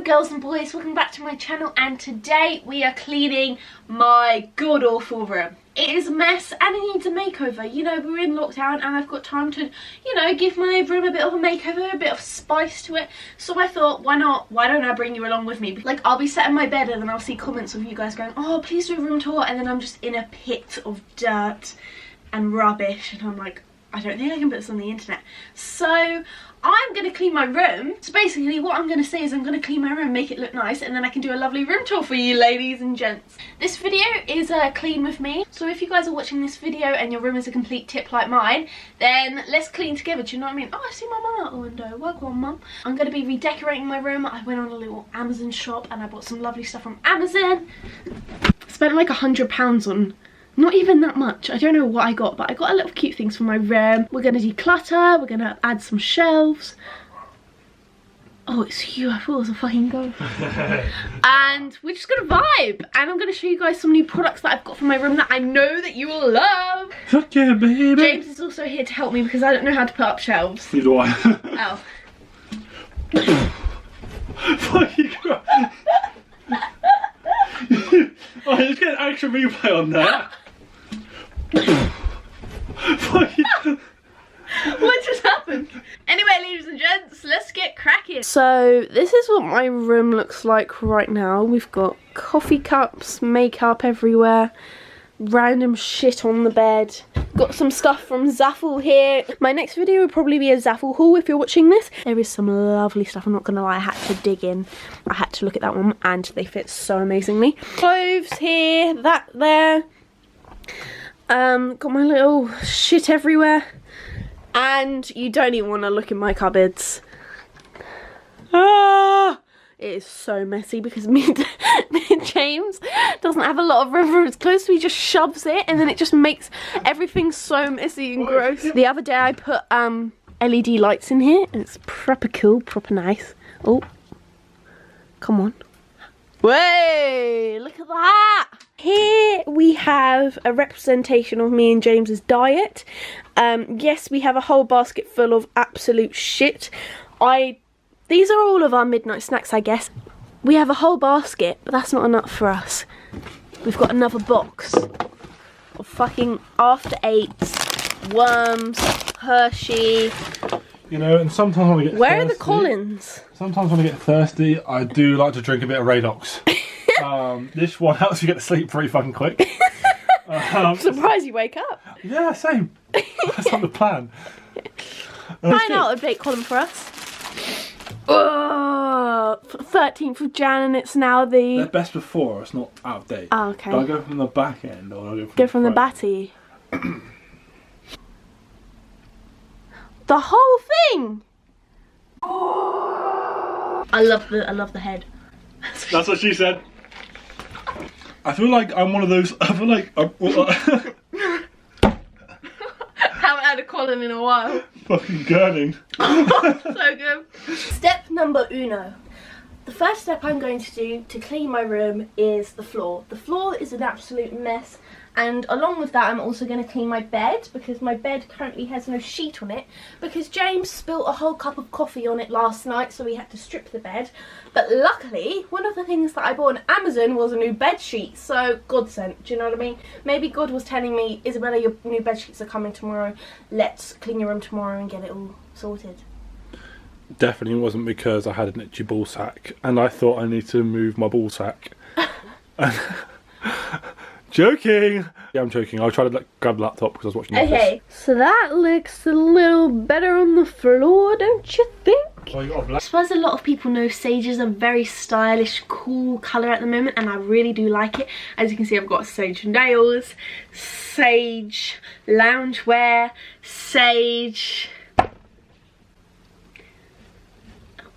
girls and boys, welcome back to my channel, and today we are cleaning my god awful room. It is a mess and it needs a makeover. You know, we're in lockdown and I've got time to, you know, give my room a bit of a makeover, a bit of spice to it. So I thought, why not? Why don't I bring you along with me? Like, I'll be sat in my bed and then I'll see comments of you guys going, oh, please do a room tour, and then I'm just in a pit of dirt and rubbish and I'm like, I don't think I can put this on the internet. So I'm going to clean my room. So basically what I'm going to say is I'm going to clean my room, make it look nice, and then I can do a lovely room tour for you ladies and gents. This video is clean with me. So if you guys are watching this video and your room is a complete tip like mine, then let's clean together, do you know what I mean? Oh, I see my mum out the window. Work on, mum. I'm going to be redecorating my room. I went on a little Amazon shop and I bought some lovely stuff from Amazon. Spent like £100 on, not even that much. I don't know what I got, but I got a lot of cute things for my room. We're going to declutter. We're going to add some shelves. Oh, it's you. I thought it was a fucking ghost. And we're just going to vibe. And I'm going to show you guys some new products that I've got for my room that I know that you will love. Fuck yeah, baby. James is also here to help me because I don't know how to put up shelves. Neither do I. Oh. Fucking Christ. Oh, let's get an extra replay on that. What just happened? Anyway, ladies and gents, let's get cracking. So this is what my room looks like right now. We've got coffee cups, makeup everywhere, random shit on the bed. Got some stuff from Zaful here. My next video will probably be a Zaful haul if you're watching this. There is some lovely stuff, I'm not gonna lie, I had to dig in. I had to look at that one and they fit so amazingly. Clothes here, that there. Got my little shit everywhere. And you don't even want to look in my cupboards. Ah! It is so messy because me and James doesn't have a lot of room for his clothes, so he just shoves it and then it just makes everything so messy and gross. The other day I put LED lights in here and it's proper cool, proper nice. Oh, come on. Way, look at that. Here we have a representation of me and James's diet. Yes, we have a whole basket full of absolute shit. These are all of our midnight snacks, I guess. We have a whole basket, but that's not enough for us. We've got another box of fucking After Eights, Worms, Hershey. You know, and sometimes when I get Where are the Collins? Sometimes when I get thirsty, I do like to drink a bit of Redox. This one helps you get to sleep pretty fucking quick. I'm surprised you wake up. Yeah, same. That's not the plan. Find out update column for us. Oh, 13th of Jan and it's now the... They're best before, it's not out of date. Oh, okay. Do I go from the back end or do I go from the batty? The whole thing! I love the head. That's what she said. I feel like I'm one of those. I feel like haven't had a Colin in a while. Fucking gurning. So good. Step number uno. The first step I'm going to do to clean my room is the floor. The floor is an absolute mess. And along with that, I'm also going to clean my bed because my bed currently has no sheet on it because James spilt a whole cup of coffee on it last night, so we had to strip the bed. But luckily, one of the things that I bought on Amazon was a new bed sheet, so God sent, do you know what I mean? Maybe God was telling me, Isabella, your new bed sheets are coming tomorrow. Let's clean your room tomorrow and get it all sorted. Definitely wasn't because I had an itchy ball sack and I thought I need to move my ball sack. Joking! Yeah, I'm joking. I'll try to grab the laptop because I was watching the Okay, so that looks a little better on the floor, don't you think? Oh, you got a black. I suppose a lot of people know sage is a very stylish, cool colour at the moment, and I really do like it. As you can see, I've got sage nails, sage loungewear, sage...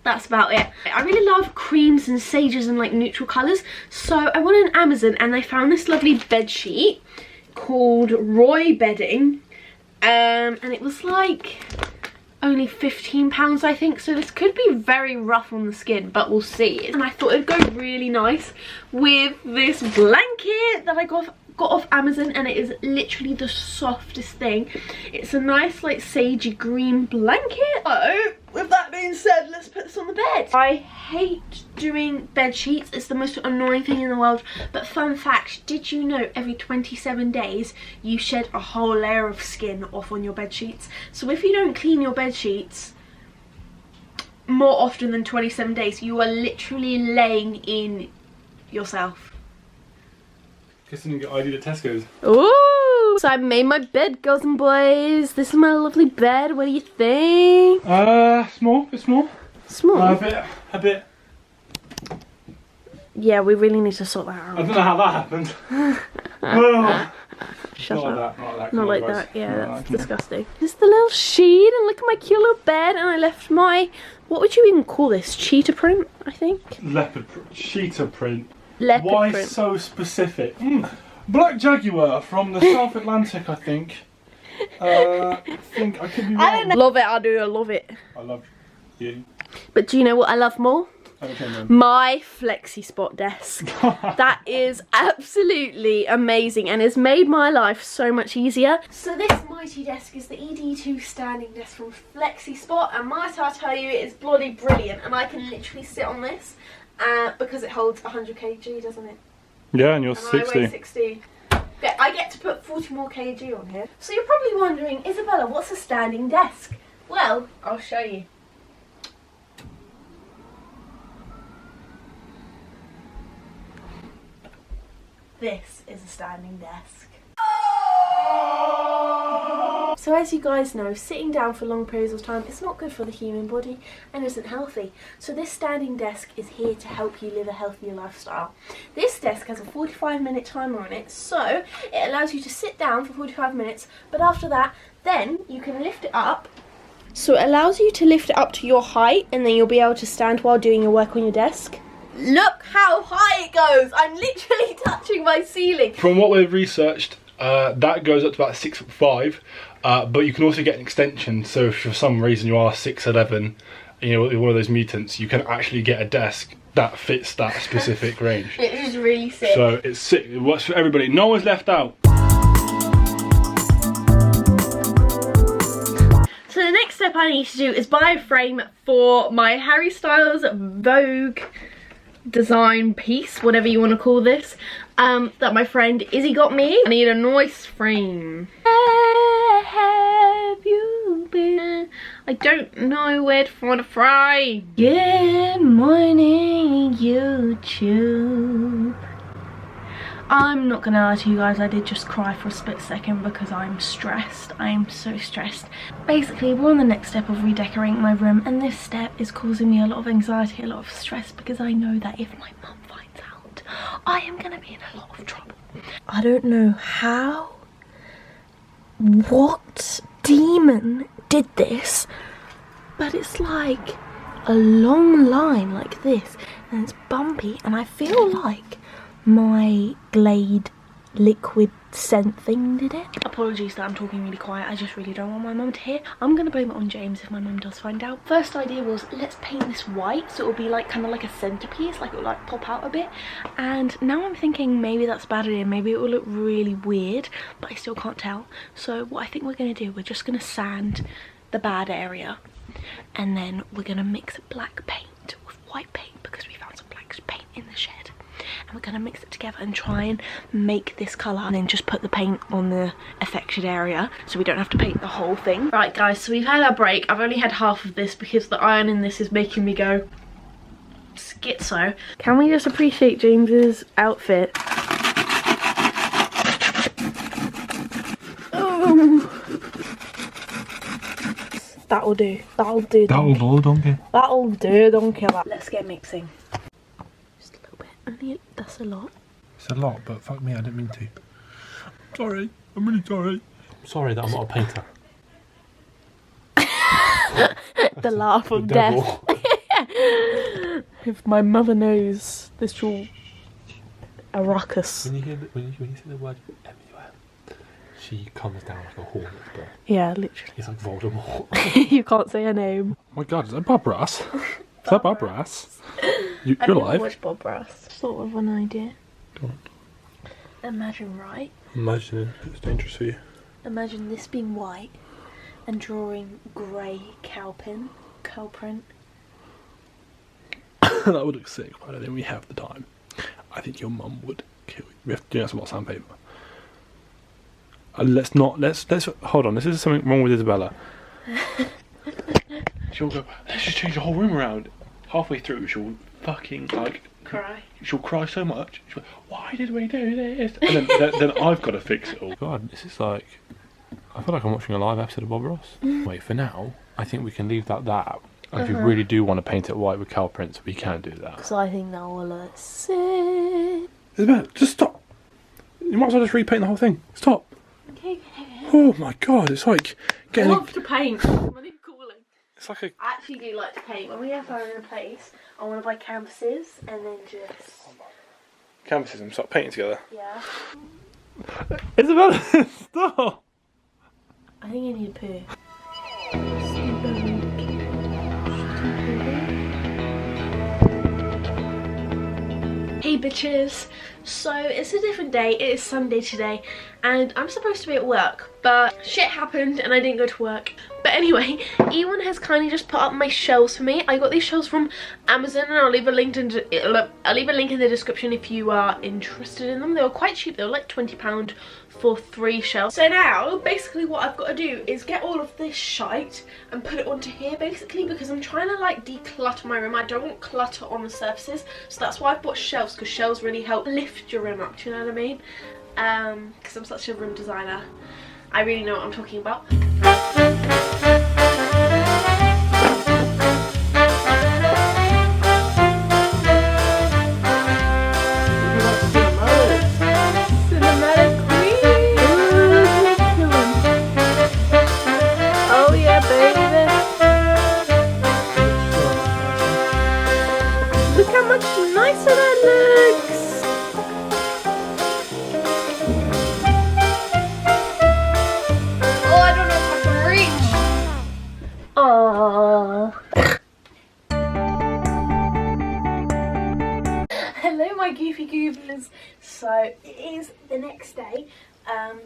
That's about it. I really love creams and sages and like neutral colours. So I went on Amazon and I found this lovely bed sheet called Roy Bedding. And it was like only £15 I think. So this could be very rough on the skin, but we'll see. And I thought it'd go really nice with this blanket that I got off Amazon, and it is literally the softest thing. It's a nice like sagey green blanket. Oh, with that being said, let's put this on the bed. I hate doing bed sheets. It's the most annoying thing in the world. But fun fact, did you know every 27 days you shed a whole layer of skin off on your bed sheets? So if you don't clean your bed sheets more often than 27 days, you are literally laying in yourself. Guess I didn't get ID'd at Tesco's. Ooh! So I made my bed, girls and boys. This is my lovely bed. What do you think? Small. Bit small. Small? A bit. Yeah, we really need to sort that out. I don't know how that happened. Oh. Shut Not up. Like that. Not like guys. that. Yeah, Not that's like disgusting. This is the little sheet, and look at my cute little bed. And I left my, what would you even call this? Cheetah print, I think. Cheetah print. Leopard Why print. so specific? Black Jaguar from the South Atlantic, I think. I could be wrong. I don't know. Love it, I do. I love it. I love you. But do you know what I love more? My flexi spot desk. That is absolutely amazing and has made my life so much easier. So this mighty desk is the ED2 standing desk from Flexi Spot, and might I tell you, it is bloody brilliant, and I can literally sit on this because it holds 100 kg, doesn't it? Yeah, and you're And 60. I weigh 60. Yeah, I get to put 40 more kg on here. So you're probably wondering, Isabella, what's a standing desk? Well, I'll show you. This is a standing desk. So as you guys know, sitting down for long periods of time is not good for the human body and isn't healthy. So this standing desk is here to help you live a healthier lifestyle. This desk has a 45-minute timer on it, so it allows you to sit down for 45 minutes, but after that, then you can lift it up. So it allows you to lift it up to your height, and then you'll be able to stand while doing your work on your desk. Look how high it goes! I'm literally touching my ceiling. From what we've researched, that goes up to about 6'5", but you can also get an extension. So if for some reason you are 6'11", you know, one of those mutants, you can actually get a desk that fits that specific range. It is really sick. So it's sick. It works for everybody. No one's left out. So the next step I need to do is buy a frame for my Harry Styles Vogue design piece, whatever you want to call this, that my friend Izzy got me. I need a nice frame. Where have you been? I don't know where to find a frame. Good morning, YouTube. I'm not gonna lie to you guys, I did just cry for a split second because I'm stressed. I'm so stressed. Basically, we're on the next step of redecorating my room, and this step is causing me a lot of anxiety, a lot of stress, because I know that if my mum finds out, I am gonna be in a lot of trouble. I don't know how, what demon did this, but it's like a long line like this, and it's bumpy, and I feel like my Glade liquid scent thing did it. Apologies that I'm talking really quiet, I just really don't want my mum to hear. I'm gonna blame it on James if my mum does find out. First idea was, let's paint this white so it'll be like kind of like a centerpiece, like it'll like pop out a bit. And now I'm thinking maybe that's a bad idea, maybe it will look really weird, but I still can't tell. So what I think we're gonna do, we're just gonna sand the bad area, and then we're gonna mix black paint with white paint because we found some black paint in the shed. And we're going to mix it together and try and make this colour, and then just put the paint on the affected area so we don't have to paint the whole thing. Right guys, so we've had our break. I've only had half of this because the iron in this is making me go schizo. Can we just appreciate James's outfit? Oh. That'll do. That'll do. That'll do, donkey. That'll do, donkey. Let's get mixing. That's a lot. It's a lot, but fuck me, I didn't mean to. Sorry, I'm really sorry. I'm sorry that I'm not a painter. The laugh of death. If my mother knows, this will a ruckus. When you say the word M-U-M, she comes down like a hornet, but yeah, literally. it's like Voldemort. You can't say her name. Oh my god, is that Bob Ross? Is that Bob Ross? You're I don't alive? watch Bob Ross. Thought of an idea. Go on. Imagine, right? Imagine it. It's dangerous for you. Imagine this being white and drawing grey cowpin curl print. That would look sick, but I don't think we have the time. I think your mum would kill you. We have to do some more sandpaper. Let's hold on. This is something wrong with Isabella. She'll go, let's just change the whole room around. Halfway through, she'll fucking like Cry. She'll cry so much. She'll go, why did we do this? And then I've got to fix it all. God, this is like, I feel like I'm watching a live episode of Bob Ross. Wait, for now, I think we can leave that out. And if you really do want to paint it white with cow prints, we can do that. Because I think that will look sick. Isabella, just stop. You might as well just repaint the whole thing. Stop. Okay. Oh my god, it's like getting. I love to paint. What are you calling? It's like a. I actually do like to paint. When we have our own place, I want to buy canvases and then just. Canvases and start painting together. Yeah. Isabella, stop. I think I need a poo. Hey bitches, so it's a different day. It is Sunday today and I'm supposed to be at work, but shit happened and I didn't go to work. But anyway, Ewan has kindly just put up my shelves for me. I got these shelves from Amazon and I'll leave a link in the description if you are interested in them. They were quite cheap. They were like £20 for 3 shelves. So now basically what I've got to do is get all of this shite and put it onto here basically, because I'm trying to like declutter my room. I don't want clutter on the surfaces, so that's why I've bought shelves, because shelves really help lift your room up, do you know what I mean? Because I'm such a room designer, I really know what I'm talking about. Hello my goofy goobers. So it is the next day.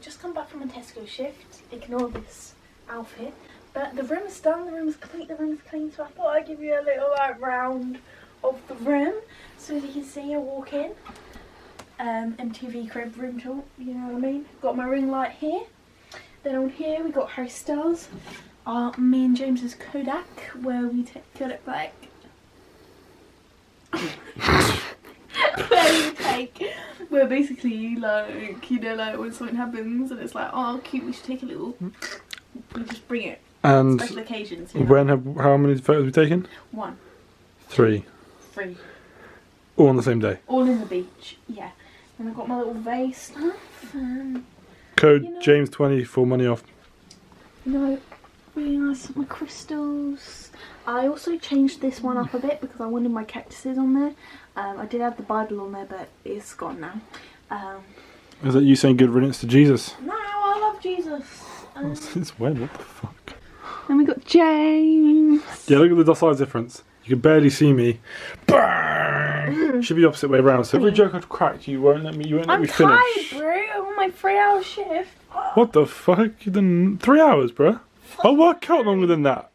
Just come back from a Tesco shift. Ignore this outfit. But the room is done, the room is complete, the room is clean, so I thought I'd give you a little like round of the room. So as you can see, I walk in. MTV crib room tour, you know what I mean? Got my ring light here. Then on here we got Harry Styles. Me and James's Kodak, where we take Kodak back. Where basically like, you know, like when something happens and it's like, oh cute, we should take a little, we just bring it. And special occasions, you know? how many photos have we taken? 1. 3. 3. All on the same day? All in the beach, yeah. And I've got my little vase stuff. Code you know, James20 for money off. You know, really nice, my crystals. I also changed this one up a bit because I wanted my cactuses on there. I did have the Bible on there, but it's gone now. Is that you saying good riddance to Jesus? No, I love Jesus. Since when? What the fuck? Then we got James. Yeah, look at the size difference. You can barely see me. Bang! Should be the opposite way around. So every joke I've cracked, you won't let me finish. I'm tired, bro. I'm on my 3-hour shift. What the fuck? You've done 3 hours, bro. I'll work out longer than that.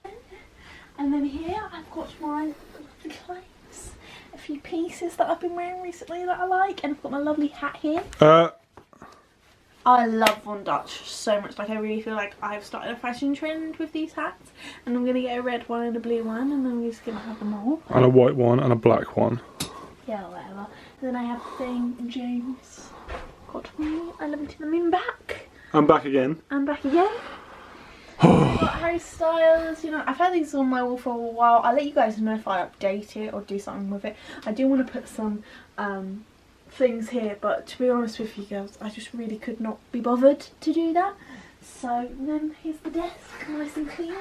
And then here I've got my lovely clothes. A few pieces that I've been wearing recently that I like. And I've got my lovely hat here. I love Von Dutch so much. Like, I really feel like I've started a fashion trend with these hats. And I'm going to get a red one and a blue one. And then we're just going to have them all. And a white one and a black one. Yeah, whatever. And then I have the thing James got for me. I love him to the moon back. I'm back again. I'm back again. I've got Harry Styles, you know, I've had these on my wall for a while. I'll let you guys know if I update it or do something with it. I do want to put some things here, but to be honest with you girls, I just really could not be bothered to do that. So then here's the desk, nice and clean.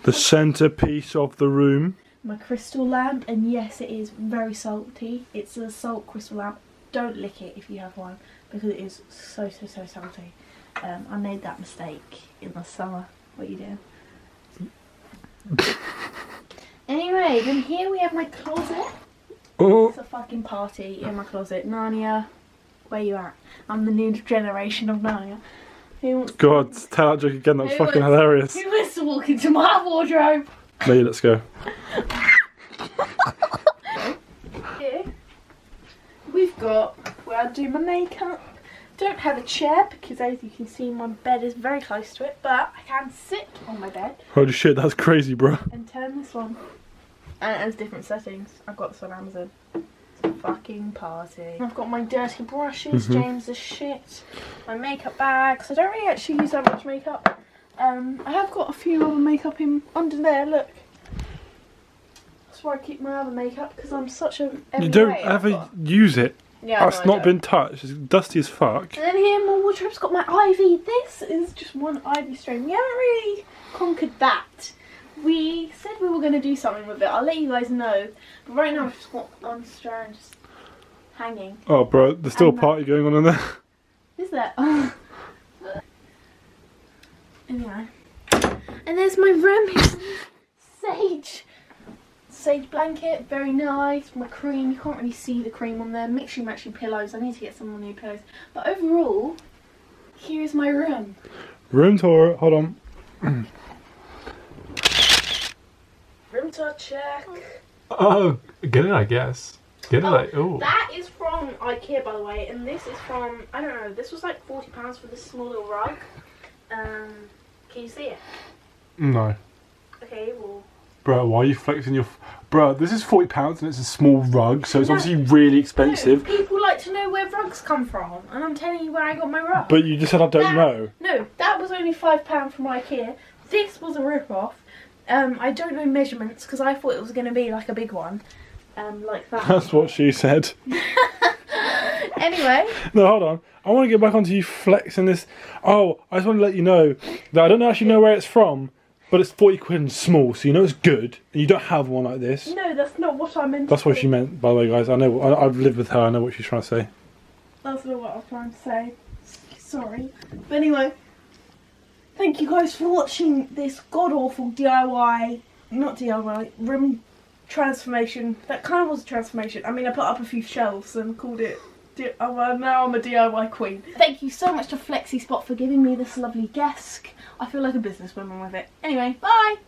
The centerpiece of the room. My crystal lamp, and yes, it is very salty. It's a salt crystal lamp. Don't lick it if you have one, because it is so salty. I made that mistake in the summer. What are you doing? Anyway, then here we have my closet. Oh. It's a fucking party in my closet. Narnia, where you at? I'm the new generation of Narnia. God, tell that joke again, that was fucking hilarious. Who wants to walk into my wardrobe? Maybe let's go. Here we've got where I do my makeup. Don't have a chair because as you can see my bed is very close to it, but I can sit on my bed. Holy shit, that's crazy, bro. And turn this on. And it has different settings. I got this on Amazon. It's a fucking party. I've got my dirty brushes, James is shit. My makeup bags. I don't really actually use that much makeup. I have got a few other makeup in under there, look. That's where I keep my other makeup because I'm such a You don't ever use it. Yeah, that's not been touched. It's dusty as fuck. And then here my wardrobe's got my ivy. This is just one ivy string. We haven't really conquered that. We said we were going to do something with it. I'll let you guys know. But right now I've just got one strand just hanging. Oh bro, there's still a party going on in there. Is there? Oh. Anyway. And there's my room. Sage blanket, very nice. My cream, you can't really see the cream on there. Mixing matching pillows. I need to get some more new pillows. But overall, here's my room. Room tour, hold on. Room tour check. Oh, get it, I guess. Get it, oh. That is from IKEA, by the way, and this is from, I don't know, this was like £40 for this small little rug. Can you see it? No. Okay, well. Bro, why are you flexing your... Bro, this is £40 and it's a small rug, so it's obviously really expensive. No, people like to know where rugs come from, and I'm telling you where I got my rug. But you just said I don't know. No, that was only £5 from IKEA. This was a rip-off. I don't know measurements, because I thought it was going to be like a big one. Like that. That's what she said. Anyway. No, hold on. I want to get back onto you flexing this. Oh, I just want to let you know that I don't actually know where it's from. But it's 40 quid and small, so you know it's good. And you don't have one like this. No, that's not what I meant. That's what she meant, by the way, guys. I know. I've lived with her. I know what she's trying to say. That's not what I was trying to say. Sorry. But anyway, thank you guys for watching this god-awful DIY, not DIY, room transformation. That kind of was a transformation. I mean, I put up a few shelves and called it... well, now I'm a DIY queen. Thank you so much to FlexiSpot for giving me this lovely desk. I feel like a businesswoman with it. Anyway, bye!